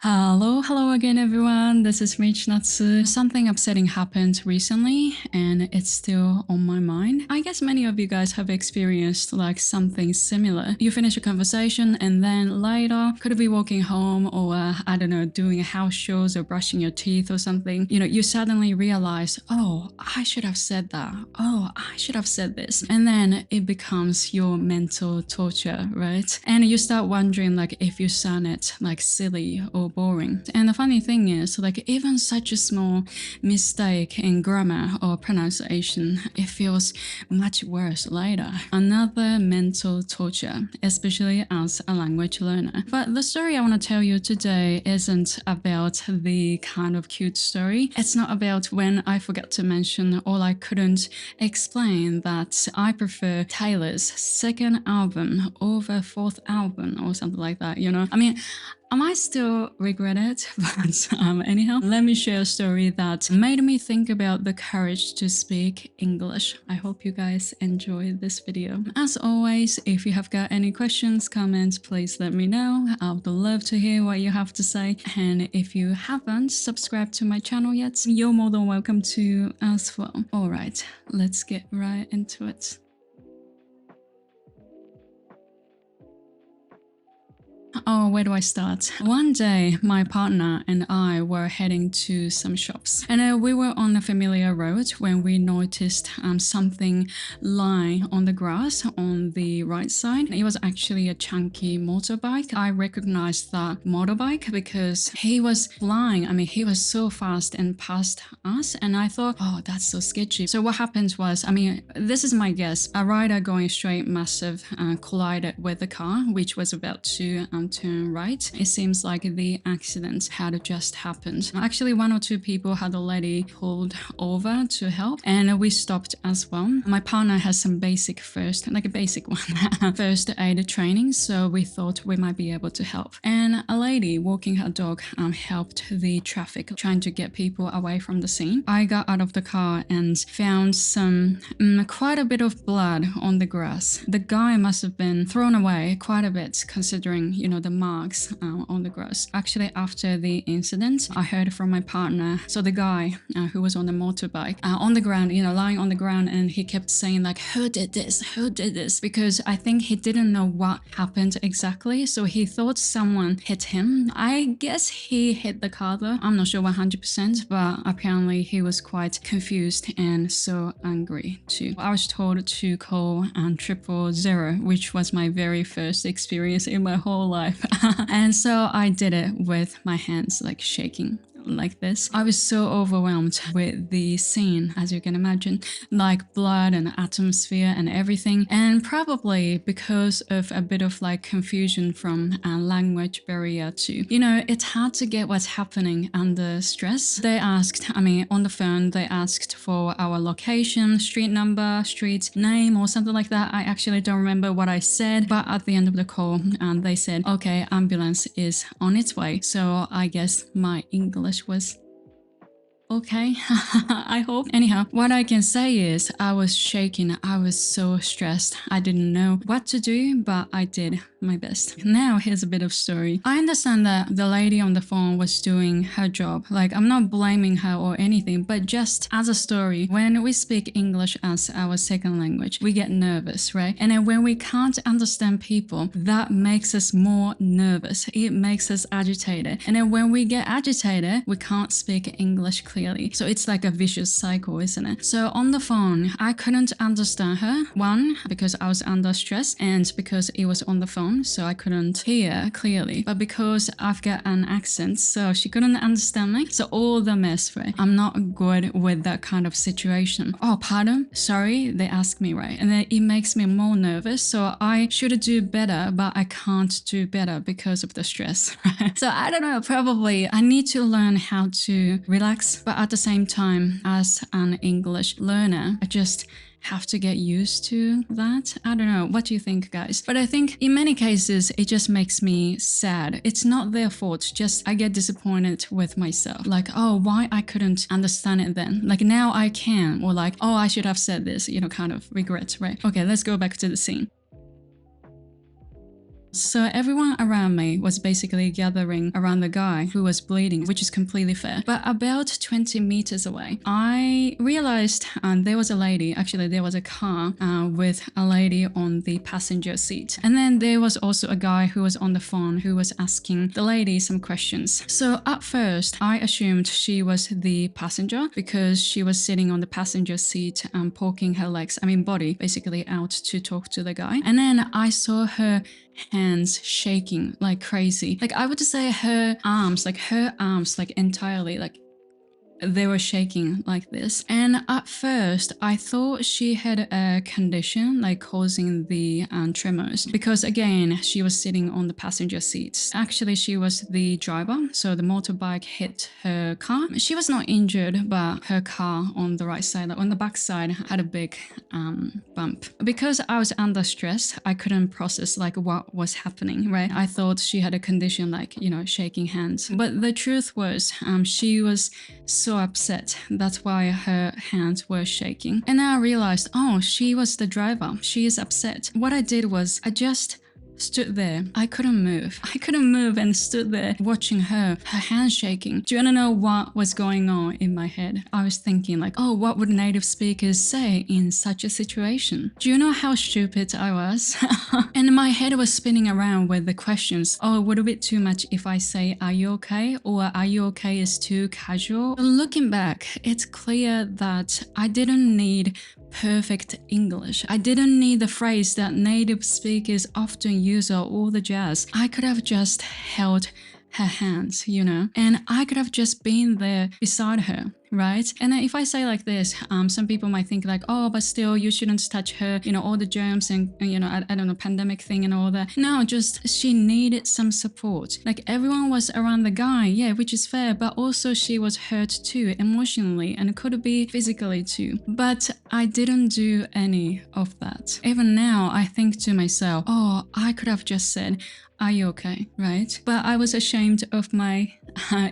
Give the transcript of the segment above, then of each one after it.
Hello again, everyone. This is Rich Natsu. Something upsetting happened recently, and it's still on my mind. I guess many of you guys have experienced like something similar. You finish a conversation, and then later, could be walking home or I don't know, doing house chores or brushing your teeth or something. You suddenly realize, oh, I should have said that. Oh, I should have said this, and then it becomes your mental torture, right? And you start wondering like if you sounded like silly or boring. And the funny thing is, like, even such a small mistake in grammar or pronunciation, it feels much worse later. Another mental torture, especially as a language learner. But the story I want to tell you today isn't about the kind of cute story. It's not about when I forgot to mention or I couldn't explain that I prefer Taylor's second album over fourth album or something like that, I might still regret it, but anyhow, let me share a story that made me think about the courage to speak English. I hope you guys enjoy this video. As always, if you have got any questions, comments, please let me know. I would love to hear what you have to say. And if you haven't subscribed to my channel yet, you're more than welcome to as well. Alright, let's get right into it. Oh, where do I start? One day, my partner and I were heading to some shops, and we were on a familiar road when we noticed something lying on the grass on the right side. It was actually a chunky motorbike. I recognized that motorbike because he was flying. He was so fast and past us, and I thought, oh, that's so sketchy. So what happened was, this is my guess, a rider going straight massive collided with the car, which was about to turn right. It seems like the accident had just happened. Actually, one or two people had already pulled over to help, and we stopped as well. My partner has some basic first aid training, so we thought we might be able to help. And a lady walking her dog helped the traffic, trying to get people away from the scene. I got out of the car and found some quite a bit of blood on the grass. The guy must have been thrown away quite a bit, considering the marks on the grass. Actually, after the incident, I heard from my partner, so the guy who was on the motorbike, on the ground, lying on the ground, and he kept saying like, who did this? Because I think he didn't know what happened exactly, so he thought someone hit him. I guess he hit the car though. I'm not sure 100%, but apparently he was quite confused and so angry too. I was told to call 000, which was my very first experience in my whole life. And so I did it with my hands like shaking like this. I was so overwhelmed with the scene, as you can imagine, like blood and atmosphere and everything, and probably because of a bit of like confusion from a language barrier too. It's hard to get what's happening under stress. They asked, on the phone, they asked for our location, street number, street name, or something like that. I actually don't remember what I said, but at the end of the call, they said, okay, ambulance is on its way. So I guess my English was okay. I hope. Anyhow, what I can say is I was shaking. I was so stressed. I didn't know what to do, but I did my best. Now here's a bit of story. I understand that the lady on the phone was doing her job. Like, I'm not blaming her or anything, but just as a story, when we speak English as our second language, we get nervous, right? And then when we can't understand people, that makes us more nervous. It makes us agitated. And then when we get agitated, we can't speak English clearly. So it's like a vicious cycle, isn't it? So on the phone, I couldn't understand her. One, because I was under stress, and because it was on the phone, so I couldn't hear clearly. But because I've got an accent, so she couldn't understand me. So all the mess, right? I'm not good with that kind of situation. Oh, pardon? Sorry, they ask me, right? And then it makes me more nervous. So I should do better, but I can't do better because of the stress, right? So I don't know, probably I need to learn how to relax, but at the same time, as an English learner, I just have to get used to that. I don't know. What do you think, guys? But I think in many cases, it just makes me sad. It's not their fault. Just I get disappointed with myself. Like, oh, why I couldn't understand it then? Like now I can. Or like, oh, I should have said this, kind of regret, right? Okay, let's go back to the scene. So everyone around me was basically gathering around the guy who was bleeding, which is completely fair. But about 20 meters away, I realized there was a lady, actually there was a car with a lady on the passenger seat. And then there was also a guy who was on the phone who was asking the lady some questions. So at first, I assumed she was the passenger because she was sitting on the passenger seat and poking her legs, body, basically out to talk to the guy. And then I saw her hands shaking like crazy. Like I would say her arms entirely, like they were shaking like this. And at first, I thought she had a condition like causing the tremors because again, she was sitting on the passenger seat. Actually, she was the driver, so the motorbike hit her car. She was not injured, but her car on the right side, like on the back side, had a big bump. Because I was under stress, I couldn't process like what was happening, right? I thought she had a condition like, shaking hands. But the truth was, she was so upset. That's why her hands were shaking. And I realized, oh, she was the driver. She is upset. What I did was I just stood there. I couldn't move. And stood there watching her hands shaking. Do you want to know what was going on in my head? I was thinking like, oh, what would native speakers say in such a situation? Do you know how stupid I was? And my head was spinning around with the questions. Oh, would it be too much if I say, are you okay? Or are you okay is too casual? But looking back, it's clear that I didn't need perfect English. I didn't need the phrase that native speakers often use or all the jazz. I could have just held her hands, and I could have just been there beside her, right? And if I say like this, some people might think like, oh, but still you shouldn't touch her, all the germs and, I don't know, pandemic thing and all that. No, just she needed some support. Like everyone was around the guy, yeah, which is fair, but also she was hurt too, emotionally, and could be physically too. But I didn't do any of that. Even now, I think to myself, oh, I could have just said, are you okay, right? But I was ashamed of my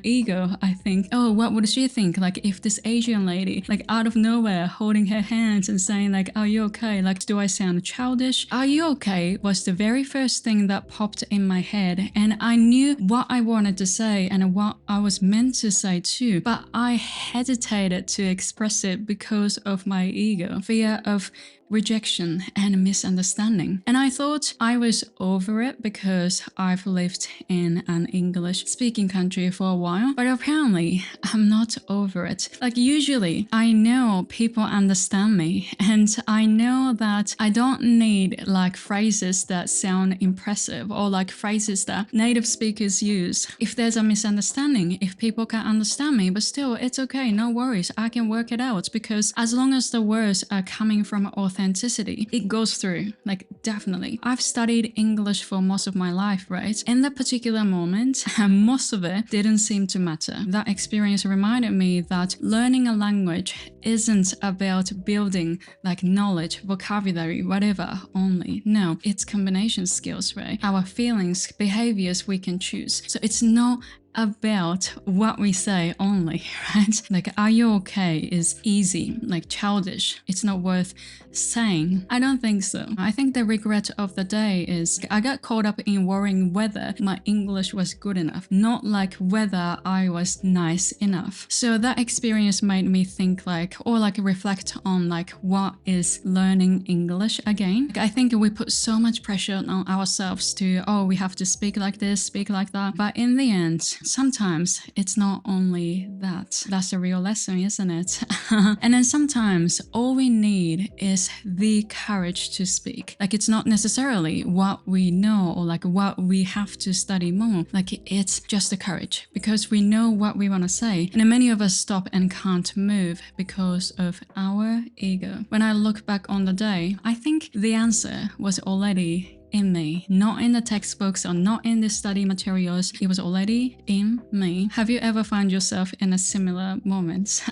ego, I think. Oh, what would she think? Like if this Asian lady, like out of nowhere, holding her hands and saying like, are you okay? Like, do I sound childish? Are you okay was the very first thing that popped in my head. And I knew what I wanted to say and what I was meant to say too. But I hesitated to express it because of my ego, fear of rejection and misunderstanding. And I thought I was over it because I've lived in an English speaking country for a while, but apparently I'm not over it. Like usually I know people understand me and I know that I don't need like phrases that sound impressive or like phrases that native speakers use. If there's a misunderstanding, if people can understand me, but still it's okay, no worries, I can work it out because as long as the words are coming from authenticity, it goes through, like definitely. I've studied English for most of my life, right? In that particular moment, most of it didn't seem to matter. That experience reminded me that learning a language isn't about building like knowledge, vocabulary, whatever only. No, it's combination skills, right? Our feelings, behaviors we can choose. So it's not about what we say only, right? Like, are you okay is easy, like childish. It's not worth saying. I don't think so. I think the regret of the day is I got caught up in worrying whether my English was good enough, not like whether I was nice enough. So that experience made me think like, or like reflect on like what is learning English again. Like, I think we put so much pressure on ourselves to, oh, we have to speak like this, speak like that. But in the end, sometimes it's not only that. That's a real lesson, isn't it? And then sometimes all we need is the courage to speak. Like it's not necessarily what we know or like what we have to study more. Like it's just the courage because we know what we want to say. And then many of us stop and can't move because of our ego. When I look back on the day, I think the answer was already in me, not in the textbooks or not in the study materials. It was already in me. Have you ever found yourself in a similar moment?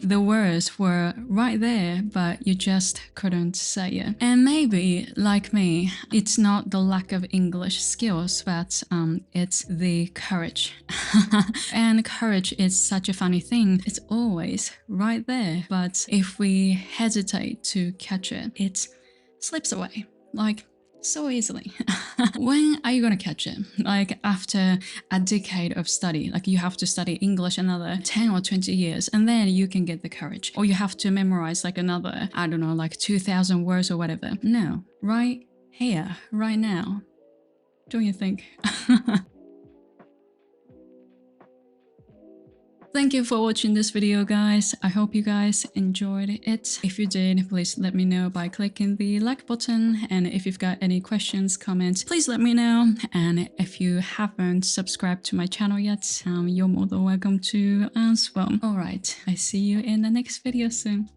The words were right there, but you just couldn't say it. And maybe, like me, it's not the lack of English skills, but it's the courage. And courage is such a funny thing. It's always right there, but if we hesitate to catch it, it slips away. Like so easily. When are you gonna catch it? Like after a decade of study, like you have to study English another 10 or 20 years, and then you can get the courage. Or you have to memorize like another, I don't know, like 2,000 words or whatever. No, right here, right now. Don't you think? Thank you for watching this video, guys. I hope you guys enjoyed it. If you did, please let me know by clicking the like button. And if you've got any questions, comments, please let me know. And if you haven't subscribed to my channel yet, you're more than welcome to as well. Alright, I see you in the next video soon.